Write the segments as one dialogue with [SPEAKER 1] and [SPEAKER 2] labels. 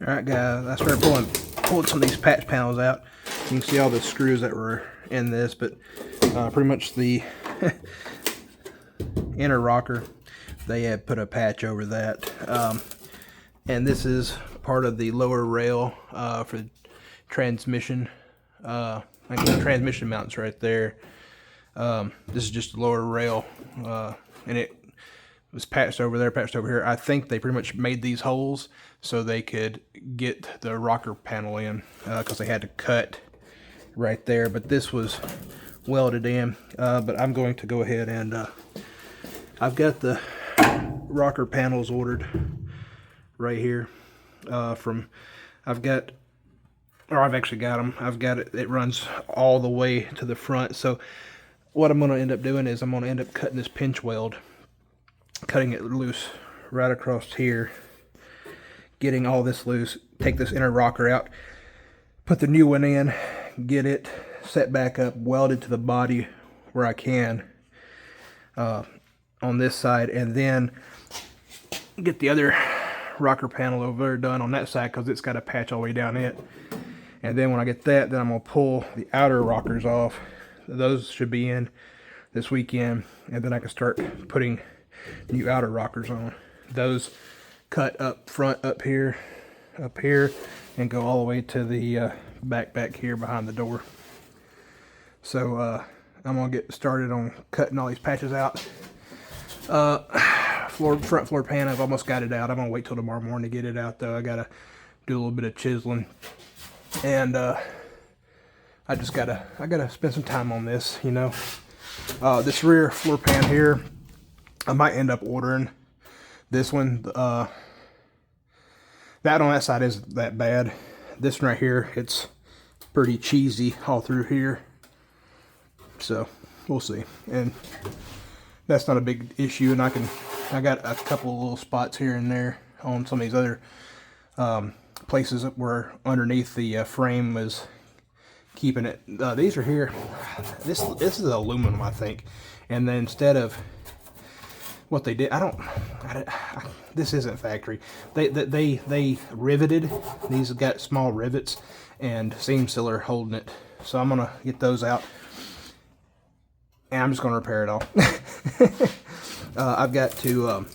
[SPEAKER 1] Alright guys, I started pulling some of these patch panels out. You can see all the screws that were in this, but pretty much the inner rocker, they had put a patch over that. And this is part of the lower rail for the transmission. Like the transmission mounts right there. This is just the lower rail, and it was patched over there, patched over here. I think they pretty much made these holes so they could get the rocker panel in, because they had to cut right there. But this was welded in. But I'm going to go ahead and I've got the rocker panels ordered right here I've actually got them. I've got it. It runs all the way to the front. So what I'm going to end up doing is I'm going to end up cutting this pinch weld, cutting it loose right across here, getting all this loose, take this inner rocker out, put the new one in, get it set back up, welded to the body where I can on this side, and then get the other rocker panel over there done on that side because it's got a patch all the way down it. And then when I get that, then I'm going to pull the outer rockers off. Those should be in this weekend, and then I can start putting new outer rockers on. Those cut up front up here, and go all the way to the back here behind the door. So I'm going to get started on cutting all these patches out. Front floor pan, I've almost got it out. I'm going to wait till tomorrow morning to get it out though. I got to do a little bit of chiseling. And I gotta spend some time on this, you know. This rear floor pan here, I might end up ordering this one. That on that side isn't that bad. This one right here, it's pretty cheesy all through here. So we'll see. And that's not a big issue. And I got a couple of little spots here and there on some of these other places where underneath the frame was keeping it. These are here. This is aluminum, I think. And then instead of what they did, this isn't factory. They riveted. These have got small rivets and seam sealer holding it. So I'm gonna get those out, and I'm just gonna repair it all. I've got to.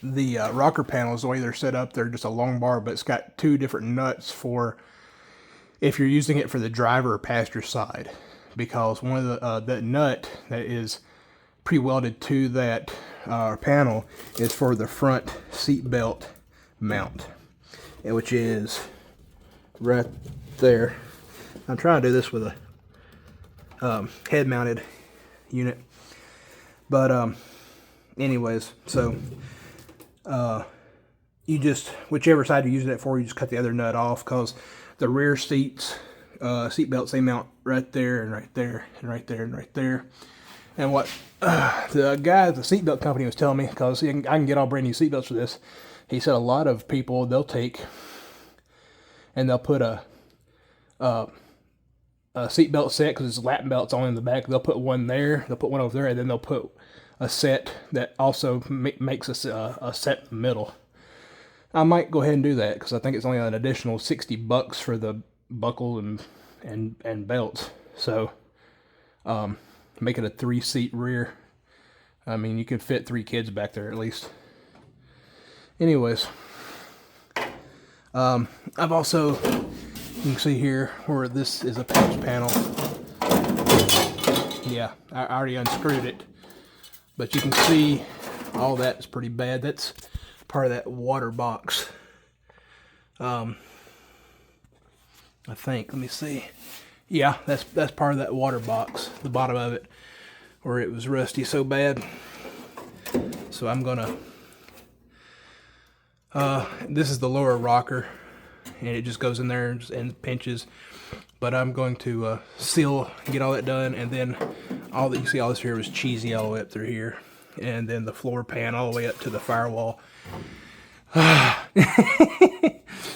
[SPEAKER 1] The rocker panels, the way they're set up, they're just a long bar, but it's got two different nuts for if you're using it for the driver or passenger side, because one of the nut that is pre-welded to that panel is for the front seat belt mount, which is right there. I'm trying to do this with a head mounted unit, but anyways, so you just, whichever side you're using it for, you just cut the other nut off, because the rear seats, seat belts, they mount right there and right there and right there and right there. And what the guy at the seat belt company was telling me, because I can get all brand new seat belts for this, he said a lot of people, they'll take and they'll put a seat belt set, because it's lap belts only in the back. They'll put one there, they'll put one over there, and then they'll put a set that also makes a set in the middle. I might go ahead and do that, because I think it's only an additional $60 for the buckle and belts. So make it a 3-seat rear. I mean, you could fit 3 kids back there at least. Anyways, I've also, you can see here where this is a patch panel. Yeah, I already unscrewed it. But you can see all that's pretty bad. That's part of that water box. I think, let me see. Yeah, that's part of that water box, the bottom of it, where it was rusty so bad. So I'm gonna, this is the lower rocker, and it just goes in there and pinches. But I'm going to seal, get all that done, and then all that you see, all this here was cheesy all the way up through here, and then the floor pan all the way up to the firewall.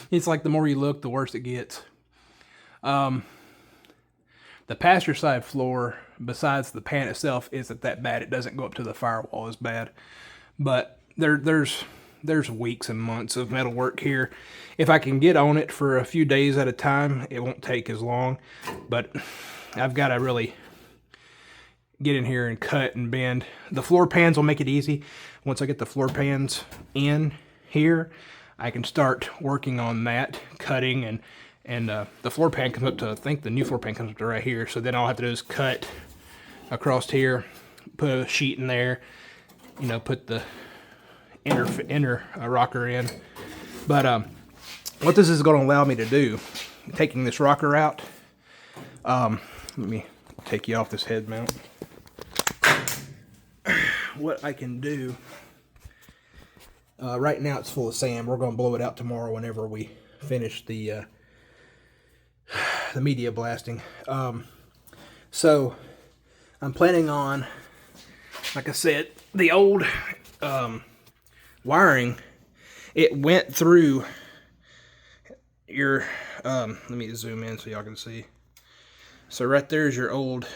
[SPEAKER 1] It's like the more you look, the worse it gets. The passenger side floor, besides the pan itself, isn't that bad. It doesn't go up to the firewall as bad, but there's there's weeks and months of metal work here. If I can get on it for a few days at a time, it won't take as long, but I've got to really get in here and cut and bend. The floor pans will make it easy. Once I get the floor pans in here, I can start working on that, cutting, and the floor pan comes up to, I think the new floor pan comes up to right here, so then all I have to do is cut across here, put a sheet in there, you know, put the inner rocker in. But what this is going to allow me to do, taking this rocker out, let me take you off this head mount. What I can do, right now it's full of sand. We're going to blow it out tomorrow whenever we finish the media blasting. So I'm planning on, like I said, the old wiring, it went through your, let me zoom in so y'all can see. So right there's your old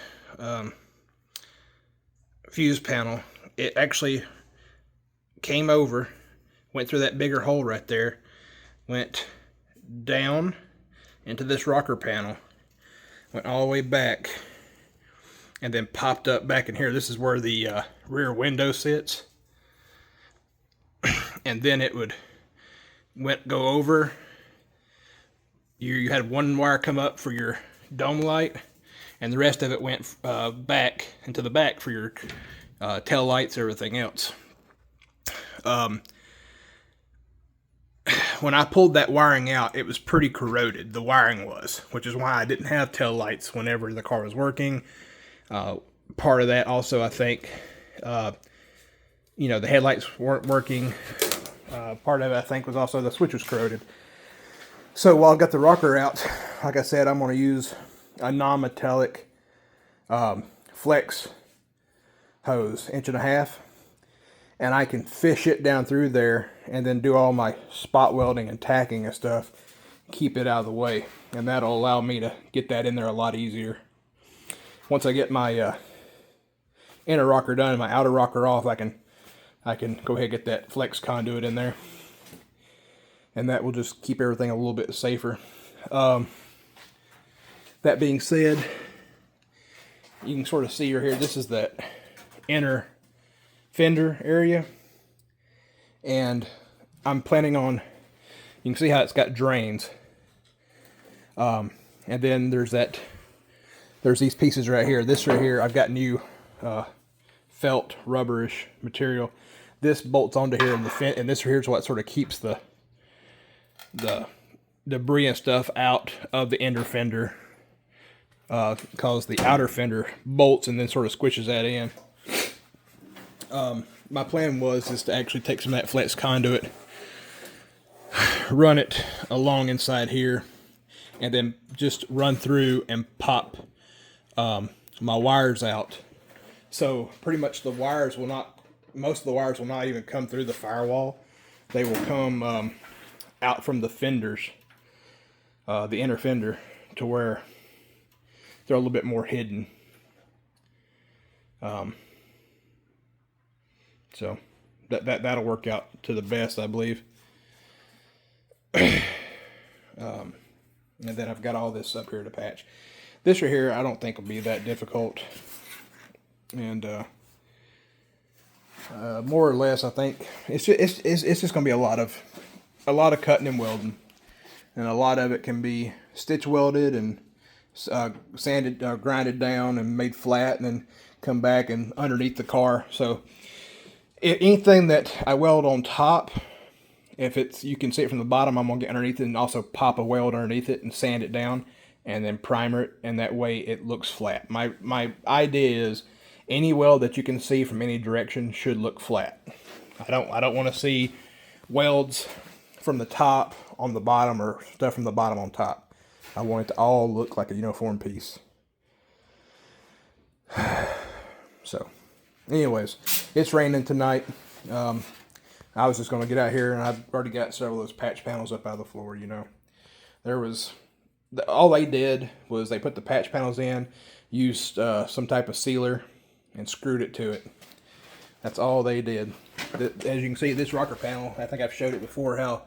[SPEAKER 1] fuse panel. It actually came over, went through that bigger hole right there, went down into this rocker panel, went all the way back, and then popped up back in here. This is where the rear window sits. And then it would go over. You had one wire come up for your dome light, and the rest of it went back into the back for your tail lights, everything else. When I pulled that wiring out, it was pretty corroded, the wiring was, which is why I didn't have tail lights whenever the car was working. Part of that also, I think, you know, the headlights weren't working. Part of it, I think, was also the switch was corroded. So while I got the rocker out, like I said, I'm going to use a non-metallic flex hose, 1.5 inch, and I can fish it down through there and then do all my spot welding and tacking and stuff, keep it out of the way, and that'll allow me to get that in there a lot easier. Once I get my inner rocker done and my outer rocker off, I can go ahead and get that flex conduit in there, and that will just keep everything a little bit safer. That being said, you can sort of see right here, this is that inner fender area, and I'm planning on, you can see how it's got drains, and then there's these pieces right here. This right here, I've got new felt rubberish material. This bolts onto here, and this right here is what sort of keeps the debris and stuff out of the inner fender, because the outer fender bolts and then sort of squishes that in. My plan is to actually take some of that flex conduit, run it along inside here, and then just run through and pop my wires out. So pretty much the wires will not, most of the wires will not even come through the firewall. They will come out from the fenders, the inner fender, to where they're a little bit more hidden. So that'll work out to the best, I believe. And then I've got all this up here to patch. This right here, I don't think will be that difficult. And more or less, I think it's just going to be a lot of cutting and welding, and a lot of it can be stitch welded and sanded, grinded down and made flat, and then come back and underneath the car. So anything that I weld on top, if it's, you can see it from the bottom, I'm gonna get underneath it and also pop a weld underneath it and sand it down and then primer it, and that way it looks flat. My idea is any weld that you can see from any direction should look flat. I don't want to see welds from the top on the bottom or stuff from the bottom on top. I want it to all look like a uniform piece. So anyways, it's raining tonight. I was just going to get out here, and I've already got several of those patch panels up out of the floor, you know. All they did was they put the patch panels in, used some type of sealer, and screwed it to it. That's all they did. as you can see, this rocker panel, I think I've showed it before, how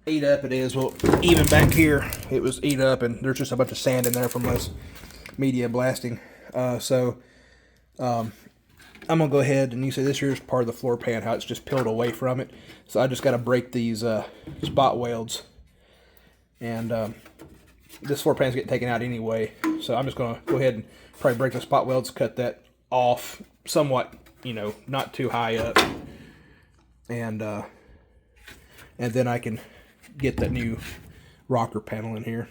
[SPEAKER 1] eat up it is. Well, even back here, it was eat up, and there's just a bunch of sand in there from less media blasting. I'm gonna go ahead and you see this here is part of the floor pan, how it's just peeled away from it. So I just got to break these spot welds, and this floor pan's getting taken out anyway. So I'm just gonna go ahead and probably break the spot welds, cut that off somewhat, you know, not too high up, and then I can get that new rocker panel in here.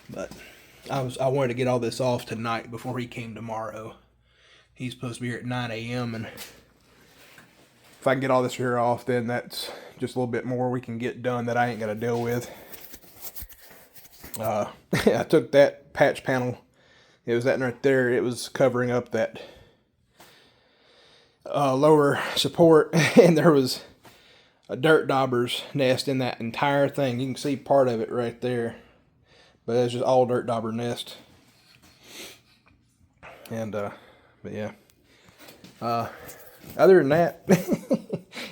[SPEAKER 1] But I wanted to get all this off tonight before he came tomorrow. He's supposed to be here at 9 a.m. and if I can get all this here off, then that's just a little bit more we can get done that I ain't got to deal with. I took that patch panel. It was that right there. It was covering up that lower support, and there was a dirt dauber's nest in that entire thing. You can see part of it right there, but it's just all dirt dauber nest. And but yeah, other than that,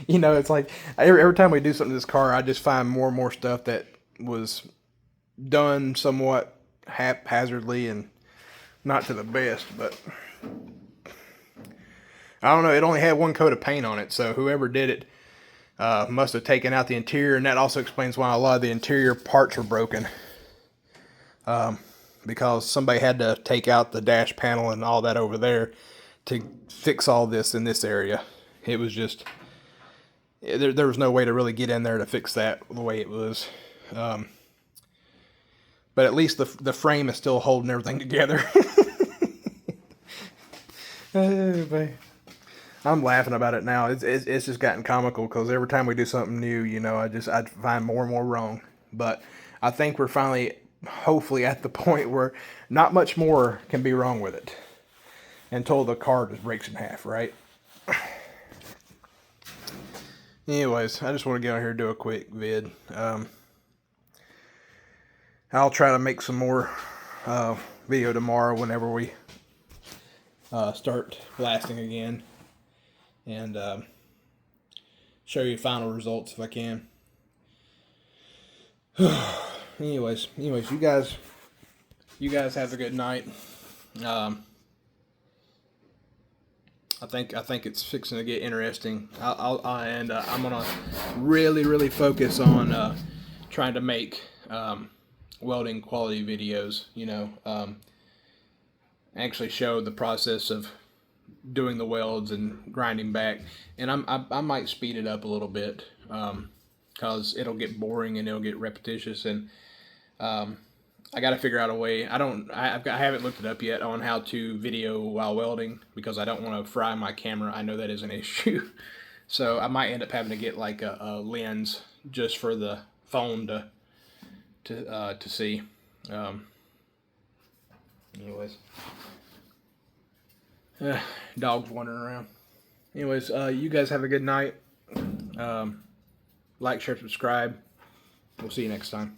[SPEAKER 1] you know, it's like every time we do something to this car, I just find more and more stuff that was done somewhat haphazardly and not to the best. But I don't know, it only had one coat of paint on it, so whoever did it must have taken out the interior, and that also explains why a lot of the interior parts were broken. Because somebody had to take out the dash panel and all that over there to fix all this in this area. It was just, there was no way to really get in there to fix that the way it was. But at least the frame is still holding everything together. I'm laughing about it now. It's just gotten comical because every time we do something new, you know, I find more and more wrong. But I think we're finally, hopefully, at the point where not much more can be wrong with it until the car just breaks in half, right? Anyways, I just want to get out here and do a quick vid. I'll try to make some more video tomorrow whenever we start blasting again, and show you final results if I can. anyways, you guys have a good night. I think it's fixing to get interesting. I'm gonna really focus on trying to make welding quality videos. You know, actually show the process of doing the welds and grinding back, and I might speed it up a little bit because it'll get boring and it'll get repetitious, and I got to figure out a way. I haven't looked it up yet on how to video while welding because I don't want to fry my camera. I know that is an issue, so I might end up having to get like a lens just for the phone to see. Anyways, dogs wandering around. Anyways, you guys have a good night. Like, share, subscribe. We'll see you next time.